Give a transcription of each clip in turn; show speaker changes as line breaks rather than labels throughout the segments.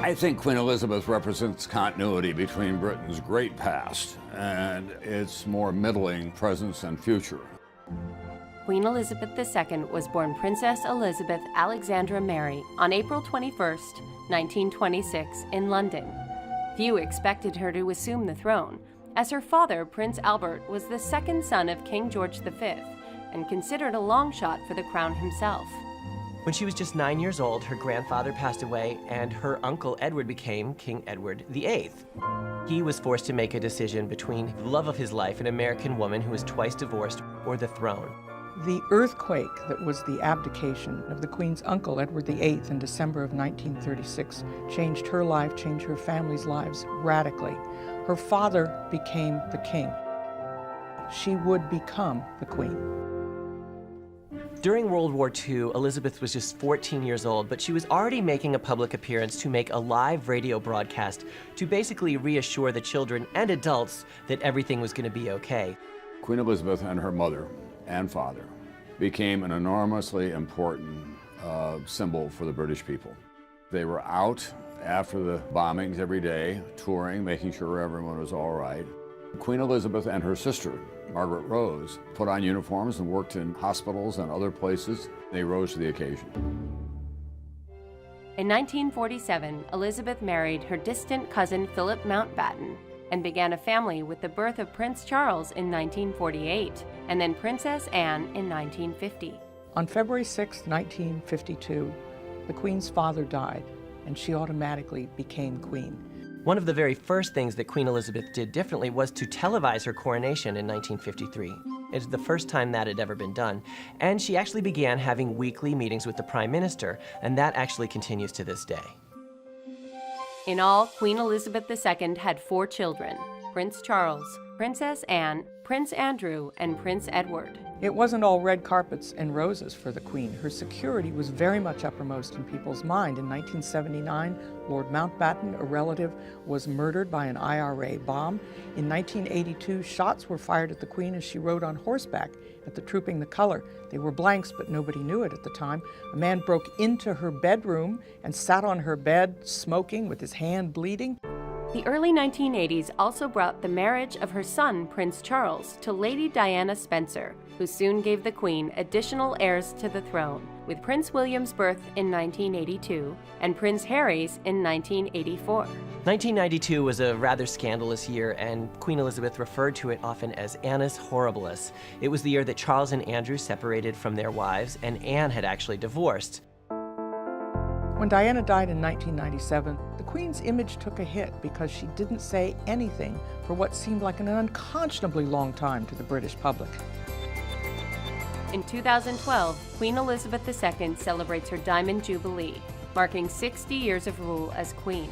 I think Queen Elizabeth represents continuity between Britain's great past and its more middling present and future.
Queen Elizabeth II was born Princess Elizabeth Alexandra Mary on April 21, 1926, in London. Few expected her to assume the throne, as her father, Prince Albert, was the second son of King George V and considered a long shot for the crown himself.
When she was just 9 years old, her grandfather passed away and her uncle Edward became King Edward VIII. He was forced to make a decision between the love of his life, an American woman who was twice divorced, or the throne.
The earthquake that was the abdication of the Queen's uncle, Edward VIII, in December of 1936 changed her life, changed her family's lives radically. Her father became the king. She would become the queen.
During World War II, Elizabeth was just 14 years old, but she was already making a public appearance to make a live radio broadcast to basically reassure the children and adults that everything was going to be okay.
Queen Elizabeth and her mother and father became an enormously important symbol for the British people. They were out after the bombings every day, touring, making sure everyone was all right. Queen Elizabeth and her sister, Margaret Rose, put on uniforms and worked in hospitals and other places. They rose to the occasion.
In 1947, Elizabeth married her distant cousin Philip Mountbatten and began a family with the birth of Prince Charles in 1948 and then Princess Anne in 1950.
On February 6, 1952, the Queen's father died, and she automatically became queen.
One of the very first things that Queen Elizabeth did differently was to televise her coronation in 1953. It's the first time that had ever been done. And she actually began having weekly meetings with the Prime Minister, and that actually continues to this day.
In all, Queen Elizabeth II had 4 children: Prince Charles, Princess Anne, Prince Andrew, and Prince Edward.
It wasn't all red carpets and roses for the Queen. Her security was very much uppermost in people's mind. In 1979, Lord Mountbatten, a relative, was murdered by an IRA bomb. In 1982, shots were fired at the Queen as she rode on horseback at the Trooping the Color. They were blanks, but nobody knew it at the time. A man broke into her bedroom and sat on her bed, smoking, with his hand bleeding.
The early 1980s also brought the marriage of her son, Prince Charles, to Lady Diana Spencer, who soon gave the Queen additional heirs to the throne, with Prince William's birth in 1982 and Prince Harry's in 1984.
1992 was a rather scandalous year, and Queen Elizabeth referred to it often as Annus Horribilis. It was the year that Charles and Andrew separated from their wives, and Anne had actually divorced.
When Diana died in 1997, the Queen's image took a hit because she didn't say anything for what seemed like an unconscionably long time to the British public.
In 2012, Queen Elizabeth II celebrates her Diamond Jubilee, marking 60 years of rule as Queen.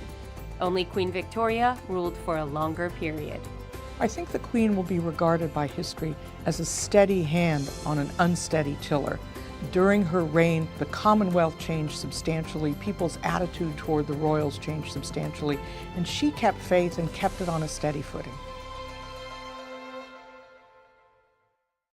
Only Queen Victoria ruled for a longer period.
I think the Queen will be regarded by history as a steady hand on an unsteady tiller. During her reign, the Commonwealth changed substantially, people's attitude toward the royals changed substantially, and she kept faith and kept it on a steady footing.